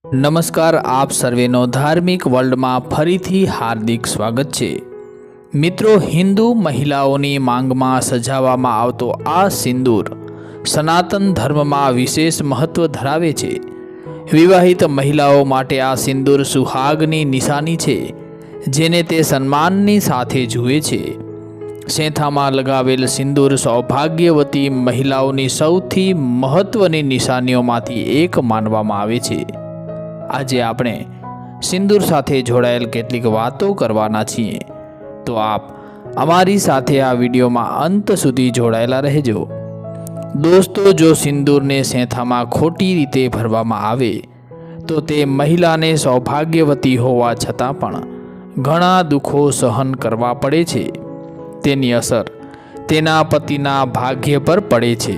નમસ્કાર, આપ સર્વેનો ધાર્મિક વર્લ્ડમાં ફરીથી હાર્દિક સ્વાગત છે। મિત્રો, હિન્દુ મહિલાઓની માંગમાં સજાવવામાં આવતો આ સિંદૂર સનાતન ધર્મમાં વિશેષ મહત્વ ધરાવે છે। વિવાહિત મહિલાઓ માટે આ સિંદૂર સુહાગની નિશાની છે, જેને તે સન્માનની સાથે જુએ છે। સેંથામાં લગાવેલ સિંદૂર સૌભાગ્યવતી મહિલાઓની સૌથી મહત્વની નિશાનીઓમાંથી એક માનવામાં આવે છે। આજે આપણે સિંદૂર સાથે જોડાયેલ કેટલીક વાતો કરવાના છીએ, તો આપ અમારી સાથે આ વિડીયોમાં અંત સુધી જોડાયેલા રહેજો। દોસ્તો, જો સિંદૂરને સેંથામાં ખોટી રીતે ભરવામાં આવે તો તે મહિલાને સૌભાગ્યવતી હોવા છતાં પણ ઘણા દુઃખો સહન કરવા પડે છે। તેની અસર તેના પતિના ભાગ્ય પર પડે છે।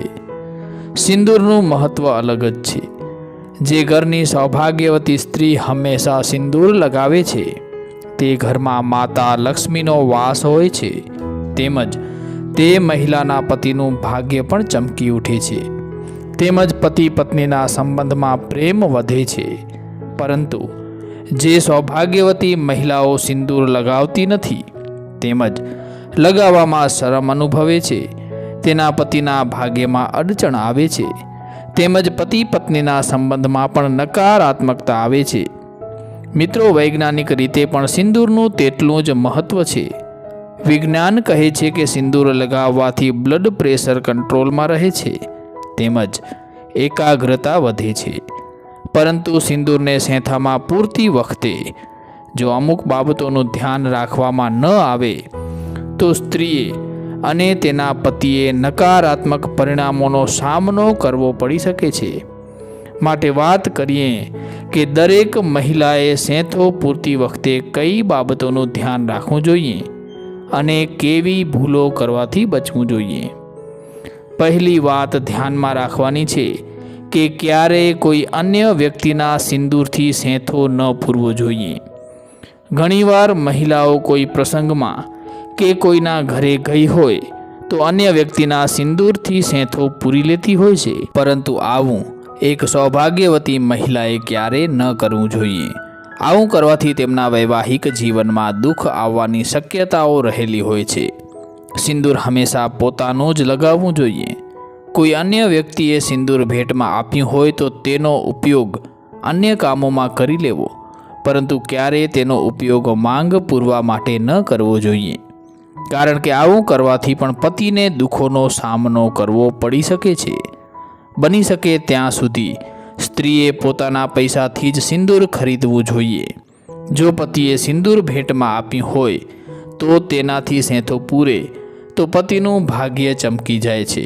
સિંદૂરનું મહત્વ અલગ જ છે। જે ઘરની સૌભાગ્યવતી સ્ત્રી હંમેશા સિંદૂર લગાવે છે, તે ઘરમાં માતા લક્ષ્મીનો વાસ હોય છે, તેમજ તે મહિલાના પતિનું ભાગ્ય પણ ચમકી ઉઠે છે, તેમજ પતિ પત્નીના સંબંધમાં પ્રેમ વધે છે। પરંતુ જે સૌભાગ્યવતી મહિલાઓ સિંદૂર લગાવતી નથી, તેમજ લગાવવામાં શરમ અનુભવે છે, તેના પતિના ભાગ્યમાં અડચણ આવે છે, તેમજ પતિ પત્નીના સંબંધમાં પણ નકારાત્મકતા આવે છે। મિત્રો, વૈજ્ઞાનિક રીતે પણ સિંદૂરનું તેટલું જ મહત્વ છે। વિજ્ઞાન કહે છે કે સિંદૂર લગાવવાથી બ્લડ પ્રેશર કંટ્રોલમાં રહે છે, તેમજ એકાગ્રતા વધે છે। પરંતુ સિંદૂરને સેંથામાં પૂરતી વખતે જો અમુક બાબતોનું ધ્યાન રાખવામાં ન આવે તો સ્ત્રીએ અને તેના પતિએ નકારાત્મક પરિણામોનો સામનો કરવો પડી શકે છે। માટે વાત કરીએ કે દરેક મહિલાએ સેંથો પૂરતી વખતે કઈ બાબતોનું ધ્યાન રાખવું જોઈએ અને કેવી ભૂલો કરવાથી બચવું જોઈએ। પહેલી વાત ધ્યાનમાં રાખવાની છે કે ક્યારેય કોઈ અન્ય વ્યક્તિના સિંદૂરથી સેંથો ન પૂરવો જોઈએ। ઘણીવાર મહિલાઓ કોઈ પ્રસંગમાં કે કોઈના ઘરે ગઈ હોય તો અન્ય વ્યક્તિના સિંદૂરથી સેંથો પૂરી લેતી હોય છે, પરંતુ આવું એક સૌભાગ્યવતી મહિલાએ ક્યારે ન કરવું જોઈએ। આવું કરવાથી તેમના વૈવાહિક જીવનમાં દુઃખ આવવાની શક્યતાઓ રહેલી હોય છે। સિંદૂર હંમેશા પોતાનું જ લગાવવું જોઈએ। કોઈ અન્ય વ્યક્તિએ સિંદૂર ભેટમાં આપ્યું હોય તો તેનો ઉપયોગ અન્ય કામોમાં કરી લેવો, પરંતુ ક્યારેય તેનો ઉપયોગ માંગ પૂરવા માટે ન કરવો જોઈએ, કારણ કે આવું કરવાથી પણ પતિને દુઃખોનો સામનો કરવો પડી શકે છે। બની શકે ત્યાં સુધી સ્ત્રીએ પોતાના પૈસાથી જ સિંદૂર ખરીદવું જોઈએ। જો પતિએ સિંદૂર ભેટમાં આપ્યું હોય તો તેનાથી સેંથો પૂરે તો પતિનું ભાગ્ય ચમકી જાય છે।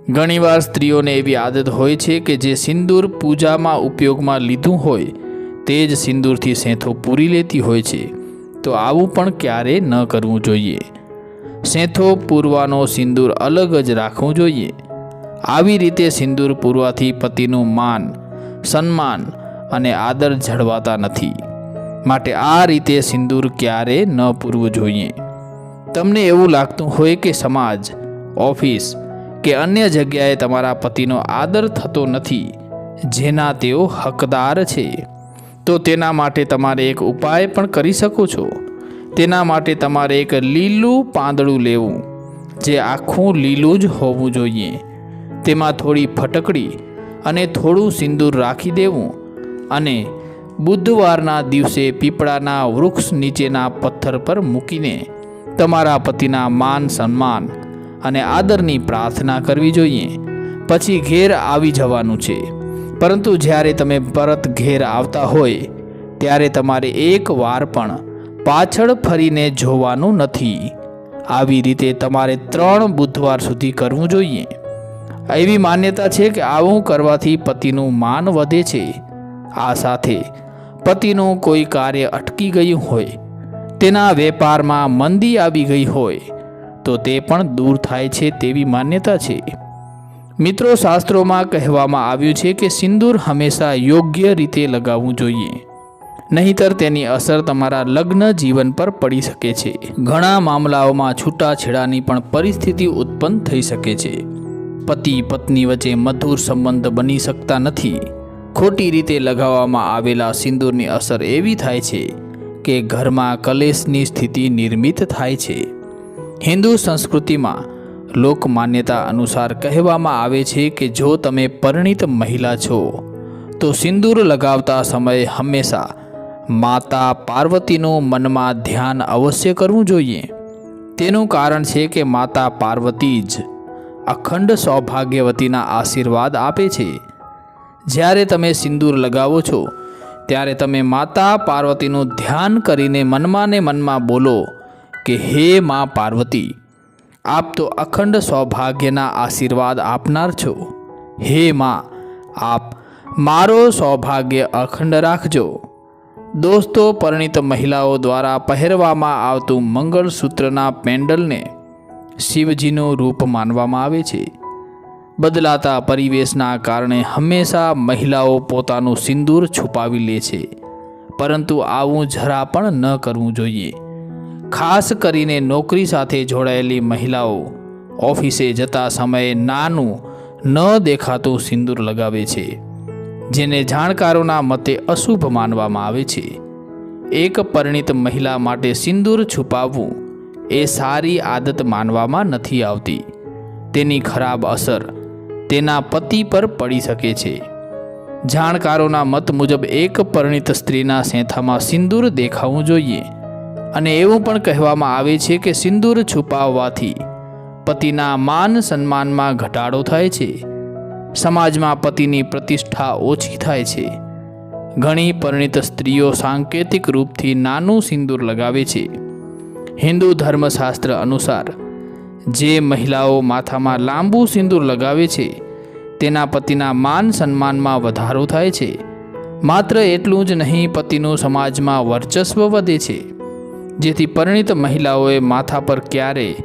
ઘણીવાર સ્ત્રીઓને એવી આદત હોય છે કે જે સિંદૂર પૂજામાં ઉપયોગમાં લીધું હોય તે જ સિંદૂરથી સેંથો પૂરી લેતી હોય છે, તો આવું પણ ક્યારે ન કરવું જોઈએ। સેંથો પૂરવાનો સિંદૂર અલગ જ રાખવું જોઈએ। આવી રીતે સિંદૂર પૂરવાથી પતિનું માન, સન્માન અને આદર જળવાતા નથી, માટે આ રીતે સિંદૂર ક્યારે ન પૂરવું જોઈએ। તમને એવું લાગતું હોય કે સમાજ, ઓફિસ કે અન્ય જગ્યાએ તમારા પતિનો આદર થતો નથી જેના તેઓ હકદાર છે, તો તેના માટે તમારે એક ઉપાય પણ કરી શકો છો। તેના માટે તમારે એક લીલું પાંદડું લેવું, જે આખું લીલું જ હોવું જોઈએ। તેમાં થોડી ફટકડી અને થોડું સિંદૂર રાખી દેવું અને બુધવારના દિવસે પીપળાના વૃક્ષ નીચેના પથ્થર પર મૂકીને તમારા પતિના માન, સન્માન અને આદરની પ્રાર્થના કરવી જોઈએ। પછી ઘેર આવી જવાનું છે, પરંતુ જ્યારે તમે પરત ઘેર આવતા હોય ત્યારે તમારે એક વાર પણ પાછળ ફરીને જોવાનું નથી। આવી રીતે તમારે 3 બુધવાર સુધી કરવું જોઈએ। એવી માન્યતા છે કે આવું કરવાથી પતિનું માન વધે છે। આ સાથે પતિનું કોઈ કાર્ય અટકી ગયું હોય, તેના વેપારમાં મંદી આવી ગઈ હોય તો તે પણ દૂર થાય છે તેવી માન્યતા છે। મિત્રો, શાસ્ત્રોમાં કહેવામાં આવ્યું છે કે સિંદૂર હંમેશા યોગ્ય રીતે લગાવવું જોઈએ, નહીંતર તેની અસર તમારા લગ્ન જીવન પર પડી શકે છે। ઘણા મામલાઓમાં છૂટાછેડાની પણ પરિસ્થિતિ ઉત્પન્ન થઈ શકે છે। પતિ પત્ની વચ્ચે મધુર સંબંધ બની શકતા નથી ખોટી રીતે લગાવવામાં આવેલા સિંદૂરની અસર એવી થાય છે કે ઘરમાં કલેશની સ્થિતિ નિર્મિત થાય છે. હિન્દુ સંસ્કૃતિમાં લોકમાન્યતા અનુસાર કહેવામાં આવે છે કે જો તમે પરિણીત મહિલા છો તો સિંદૂર લગાવતા સમયે હંમેશા માતા પાર્વતીનું મનમાં ધ્યાન અવશ્ય કરવું જોઈએ. તેનું કારણ છે કે માતા પાર્વતી જ અખંડ સૌભાગ્યવતીના આશીર્વાદ આપે છે. જ્યારે તમે સિંદૂર લગાવો છો ત્યારે તમે માતા પાર્વતીનું ધ્યાન કરીને મનમાં ને મનમાં બોલો કે હે મા પાર્વતી, આપ તો અખંડ સૌભાગ્યના આશીર્વાદ આપનાર છો. હે મા, આપ મારો સૌભાગ્ય અખંડ રાખજો. દોસ્તો, પરિણીત મહિલાઓ દ્વારા પહેરવામાં આવતું મંગળસૂત્રના પેન્ડલને શિવજીનું રૂપ માનવામાં આવે છે. બદલાતા પરિવેશના કારણે હંમેશા મહિલાઓ પોતાનું સિંદૂર છુપાવી લે છે, પરંતુ આવું જરા પણ ન કરવું જોઈએ. ખાસ કરીને નોકરી સાથે જોડાયેલી મહિલાઓ ઓફિસે જતા સમયે નાનું ન દેખાતું સિંદૂર લગાવે છે, જેને જાણકારોના મતે અશુભ માનવામાં આવે છે. એક પરિણીત મહિલા માટે સિંદૂર છુપાવવું એ સારી આદત માનવામાં નથી આવતી. તેની ખરાબ અસર તેના પતિ પર પડી શકે છે. જાણકારોના મત મુજબ એક પરિણીત સ્ત્રીના સેંથામાં સિંદૂર દેખાવું જોઈએ, અને એવું પણ કહેવામાં આવે છે કે સિંદૂર છુપાવવાથી પતિના માન સન્માનમાં ઘટાડો થાય છે, સમાજમાં પતિની પ્રતિષ્ઠા ઓછી થાય છે. ઘણી પરિણીત સ્ત્રીઓ સાંકેતિક રૂપથી નાનું સિંદૂર લગાવે છે. હિન્દુ ધર્મશાસ્ત્ર અનુસાર જે મહિલાઓ માથામાં લાંબુ સિંદૂર લગાવે છે તેના પતિના માન સન્માનમાં વધારો થાય છે. માત્ર એટલું જ નહીં, પતિનું સમાજમાં વર્ચસ્વ વધે છે. જેથી પરિણીત મહિલાઓએ માથા પર ક્યારેય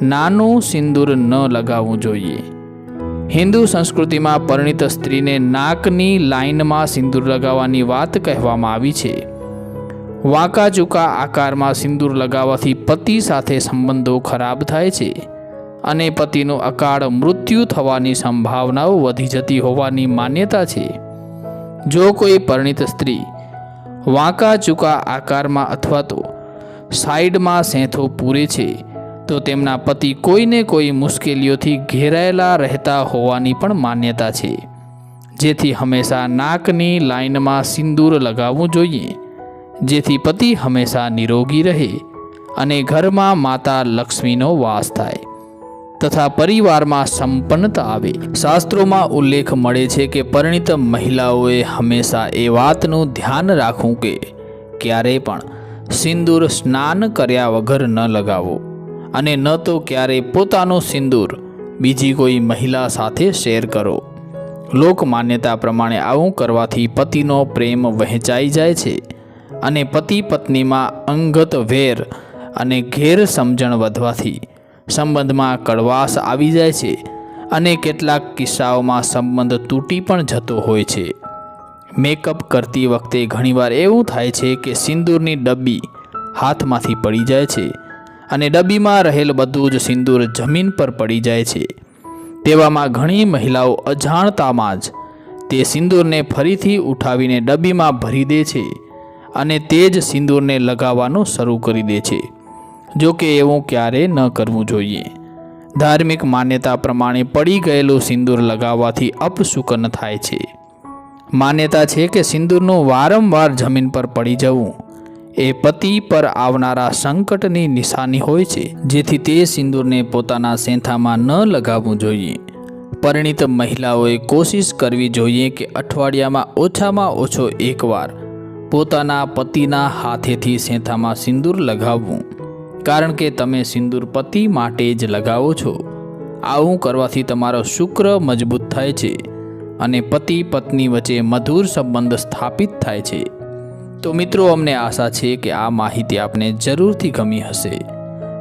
નાનું સિંદૂર ન લગાવવું જોઈએ. હિન્દુ સંસ્કૃતિમાં પરિણીત સ્ત્રીને નાકની લાઇનમાં સિંદૂર લગાવવાની વાત કહેવામાં આવી છે. વાંકા ચૂકા આકારમાં સિંદૂર લગાવવાથી પતિ સાથે સંબંધો ખરાબ થાય છે અને પતિનું અકાળ મૃત્યુ થવાની સંભાવનાઓ વધી જતી હોવાની માન્યતા છે. જો કોઈ પરિણીત સ્ત્રી વાંકા ચૂકા આકારમાં અથવા તો સાઈડમાં સેંથો પૂરે છે તો તેમના પતિ કોઈને કોઈ મુશ્કેલીઓથી ઘેરાયેલા રહેતા હોવાની પણ માન્યતા છે. જેથી હંમેશા નાકની લાઇનમાં સિંદૂર લગાવવું જોઈએ, જેથી પતિ હંમેશા નિરોગી રહે અને ઘરમાં માતા લક્ષ્મીનો વાસ થાય તથા પરિવારમાં સંપન્નતા આવે. શાસ્ત્રોમાં ઉલ્લેખ મળે છે કે પરિણીત મહિલાઓએ હંમેશા એ વાતનું ધ્યાન રાખવું કે ક્યારેય પણ સિંદૂર સ્નાન કર્યા વગર ન લગાવો, અને ન તો ક્યારેય પોતાનું સિંદૂર બીજી કોઈ મહિલા સાથે શેર કરો. લોક માન્યતા પ્રમાણે આવું કરવાથી પતિનો પ્રેમ વહેંચાઈ જાય છે અને પતિ પત્નીમાં અંગત વેર અને ગેરસમજણ વધવાથી સંબંધમાં કડવાશ આવી જાય છે અને કેટલાક કિસ્સાઓમાં સંબંધ તૂટી પણ જતો હોય છે. મેકઅપ કરતી વખતે ઘણીવાર એવું થાય છે કે સિંદૂરની ડબ્બી હાથમાંથી પડી જાય છે અને ડબ્બીમાં રહેલ બધું જ સિંદૂર જમીન પર પડી જાય છે. તેવામાં ઘણી મહિલાઓ અજાણતામાં જ તે સિંદૂરને ફરીથી ઉઠાવીને ડબ્બીમાં ભરી દે છે અને તે જ સિંદૂરને લગાવવાનું શરૂ કરી દે છે. જો કે એવું ક્યારેય ન કરવું જોઈએ. ધાર્મિક માન્યતા પ્રમાણે પડી ગયેલું સિંદૂર લગાવવાથી અપશુકન થાય છે. માન્યતા છે કે સિંદૂરનું વારંવાર જમીન પર પડી જવું એ પતિ પર આવનારા સંકટની નિશાની હોય છે, જેથી તે સિંદૂરને પોતાના સેંથામાં ન લગાવવું જોઈએ. પરિણીત મહિલાઓએ કોશિશ કરવી જોઈએ કે અઠવાડિયામાં ઓછામાં ઓછો એકવાર પોતાના પતિના હાથેથી સેંથામાં સિંદૂર લગાવવું, કારણ કે તમે સિંદૂર પતિ માટે જ લગાવો છો. આવું કરવાથી તમારો શુક્ર મજબૂત થાય છે અને પતિ પત્ની વચ્ચે મધુર સંબંધ સ્થાપિત થાય છે. તો મિત્રો, અમને આશા છે કે આ માહિતી આપને જરૂરથી ગમી હશે.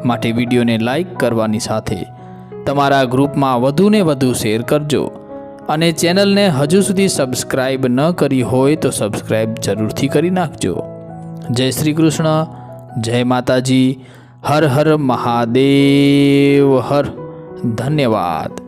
માટે વિડીયોને લાઈક કરવાની સાથે તમારા ગ્રુપમાં વધુને વધુ શેર કરજો અને ચેનલને હજુ સુધી સબસ્ક્રાઈબ ન કરી હોય તો સબસ્ક્રાઈબ જરૂરથી કરી નાખજો. જય શ્રી કૃષ્ણ, જય માતાજી, હર હર મહાદેવ હર. ધન્યવાદ.